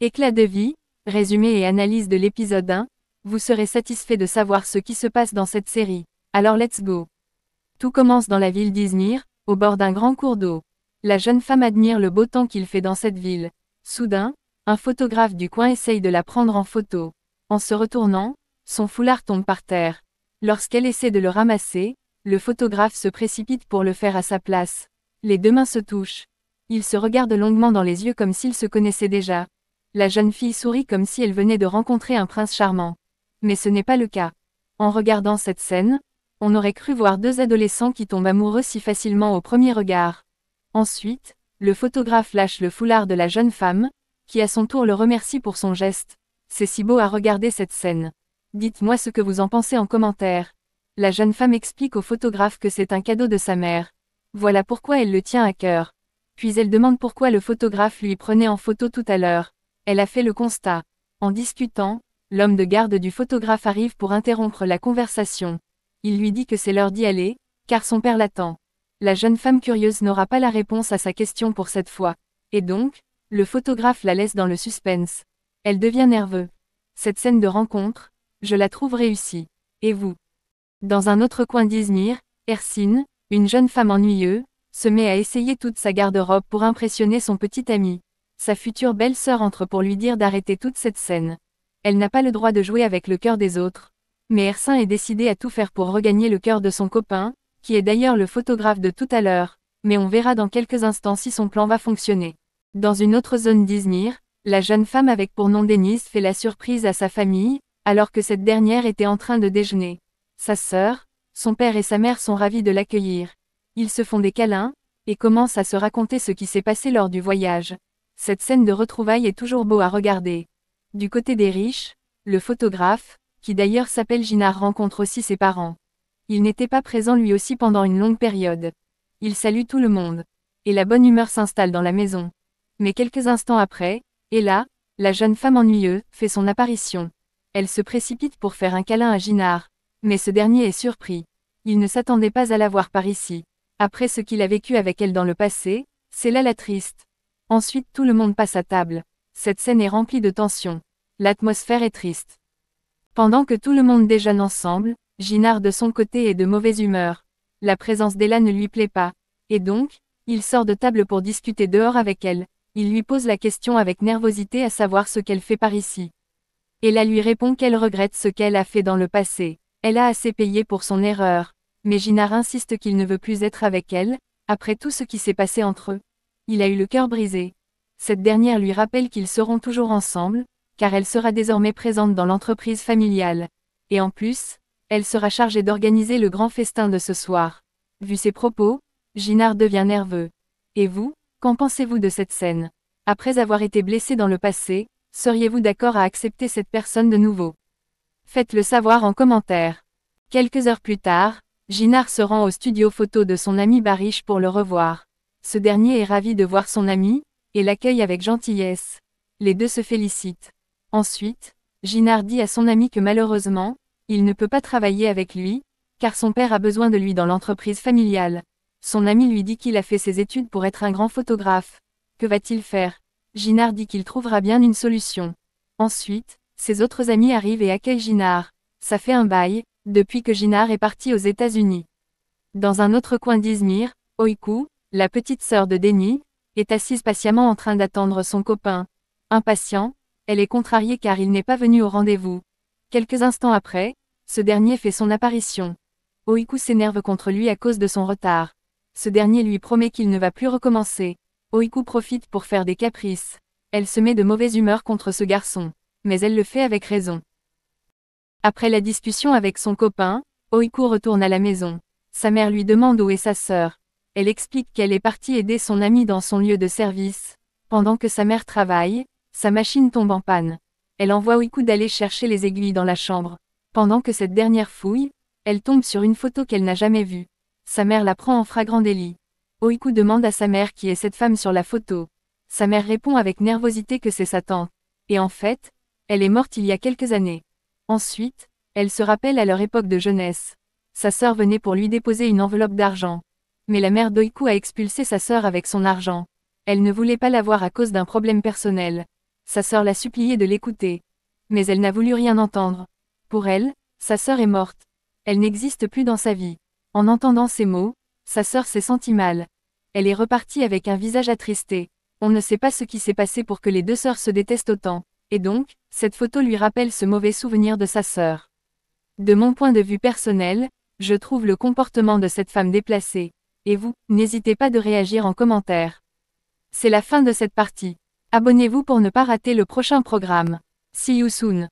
Éclat de vie, résumé et analyse de l'épisode 1, vous serez satisfait de savoir ce qui se passe dans cette série. Alors let's go. Tout commence dans la ville d'Izmir, au bord d'un grand cours d'eau. La jeune femme admire le beau temps qu'il fait dans cette ville. Soudain, un photographe du coin essaye de la prendre en photo. En se retournant, son foulard tombe par terre. Lorsqu'elle essaie de le ramasser, le photographe se précipite pour le faire à sa place. Les deux mains se touchent. Ils se regardent longuement dans les yeux comme s'ils se connaissaient déjà. La jeune fille sourit comme si elle venait de rencontrer un prince charmant. Mais ce n'est pas le cas. En regardant cette scène, on aurait cru voir deux adolescents qui tombent amoureux si facilement au premier regard. Ensuite, le photographe lâche le foulard de la jeune femme, qui à son tour le remercie pour son geste. C'est si beau à regarder cette scène. Dites-moi ce que vous en pensez en commentaire. La jeune femme explique au photographe que c'est un cadeau de sa mère. Voilà pourquoi elle le tient à cœur. Puis elle demande pourquoi le photographe lui prenait en photo tout à l'heure. Elle a fait le constat. En discutant, l'homme de garde du photographe arrive pour interrompre la conversation. Il lui dit que c'est l'heure d'y aller, car son père l'attend. La jeune femme curieuse n'aura pas la réponse à sa question pour cette fois. Et donc, le photographe la laisse dans le suspense. Elle devient nerveuse. Cette scène de rencontre, je la trouve réussie. Et vous? Dans un autre coin d'Izmir, Ersin, une jeune femme ennuyeuse, se met à essayer toute sa garde-robe pour impressionner son petit ami. Sa future belle-sœur entre pour lui dire d'arrêter toute cette scène. Elle n'a pas le droit de jouer avec le cœur des autres. Mais Ersin est décidé à tout faire pour regagner le cœur de son copain, qui est d'ailleurs le photographe de tout à l'heure, mais on verra dans quelques instants si son plan va fonctionner. Dans une autre zone d'Izmir, la jeune femme avec pour nom Denise fait la surprise à sa famille, alors que cette dernière était en train de déjeuner. Sa sœur, son père et sa mère sont ravis de l'accueillir. Ils se font des câlins, et commencent à se raconter ce qui s'est passé lors du voyage. Cette scène de retrouvailles est toujours beau à regarder. Du côté des riches, le photographe, qui d'ailleurs s'appelle Ginard, rencontre aussi ses parents. Il n'était pas présent lui aussi pendant une longue période. Il salue tout le monde. Et la bonne humeur s'installe dans la maison. Mais quelques instants après, et là, la jeune femme ennuyeuse fait son apparition. Elle se précipite pour faire un câlin à Ginard. Mais ce dernier est surpris. Il ne s'attendait pas à la voir par ici. Après ce qu'il a vécu avec elle dans le passé, c'est là la triste. Ensuite tout le monde passe à table. Cette scène est remplie de tension. L'atmosphère est triste. Pendant que tout le monde déjeune ensemble, Ginard de son côté est de mauvaise humeur. La présence d'Ella ne lui plaît pas. Et donc, il sort de table pour discuter dehors avec elle. Il lui pose la question avec nervosité à savoir ce qu'elle fait par ici. Ella lui répond qu'elle regrette ce qu'elle a fait dans le passé. Elle a assez payé pour son erreur. Mais Ginard insiste qu'il ne veut plus être avec elle, après tout ce qui s'est passé entre eux. Il a eu le cœur brisé. Cette dernière lui rappelle qu'ils seront toujours ensemble, car elle sera désormais présente dans l'entreprise familiale. Et en plus, elle sera chargée d'organiser le grand festin de ce soir. Vu ses propos, Ginard devient nerveux. Et vous, qu'en pensez-vous de cette scène? Après avoir été blessé dans le passé, seriez-vous d'accord à accepter cette personne de nouveau? Faites-le savoir en commentaire. Quelques heures plus tard, Ginard se rend au studio photo de son ami Barish pour le revoir. Ce dernier est ravi de voir son ami, et l'accueille avec gentillesse. Les deux se félicitent. Ensuite, Ginard dit à son ami que malheureusement, il ne peut pas travailler avec lui, car son père a besoin de lui dans l'entreprise familiale. Son ami lui dit qu'il a fait ses études pour être un grand photographe. Que va-t-il faire? Ginard dit qu'il trouvera bien une solution. Ensuite, ses autres amis arrivent et accueillent Ginard. Ça fait un bail, depuis que Ginard est parti aux États-Unis. Dans un autre coin d'Izmir, Oyku, la petite sœur de Denis, est assise patiemment en train d'attendre son copain. Impatient, elle est contrariée car il n'est pas venu au rendez-vous. Quelques instants après, ce dernier fait son apparition. Oyku s'énerve contre lui à cause de son retard. Ce dernier lui promet qu'il ne va plus recommencer. Oyku profite pour faire des caprices. Elle se met de mauvaise humeur contre ce garçon. Mais elle le fait avec raison. Après la discussion avec son copain, Oyku retourne à la maison. Sa mère lui demande où est sa sœur. Elle explique qu'elle est partie aider son amie dans son lieu de service. Pendant que sa mère travaille, sa machine tombe en panne. Elle envoie Oyku d'aller chercher les aiguilles dans la chambre. Pendant que cette dernière fouille, elle tombe sur une photo qu'elle n'a jamais vue. Sa mère la prend en flagrant délit. Oyku demande à sa mère qui est cette femme sur la photo. Sa mère répond avec nervosité que c'est sa tante. Et en fait, elle est morte il y a quelques années. Ensuite, elle se rappelle à leur époque de jeunesse. Sa sœur venait pour lui déposer une enveloppe d'argent. Mais la mère d'Oiku a expulsé sa sœur avec son argent. Elle ne voulait pas la voir à cause d'un problème personnel. Sa sœur l'a supplié de l'écouter. Mais elle n'a voulu rien entendre. Pour elle, sa sœur est morte. Elle n'existe plus dans sa vie. En entendant ces mots, sa sœur s'est sentie mal. Elle est repartie avec un visage attristé. On ne sait pas ce qui s'est passé pour que les deux sœurs se détestent autant. Et donc, cette photo lui rappelle ce mauvais souvenir de sa sœur. De mon point de vue personnel, je trouve le comportement de cette femme déplacé. Et vous, n'hésitez pas de réagir en commentaire. C'est la fin de cette partie. Abonnez-vous pour ne pas rater le prochain programme. See you soon.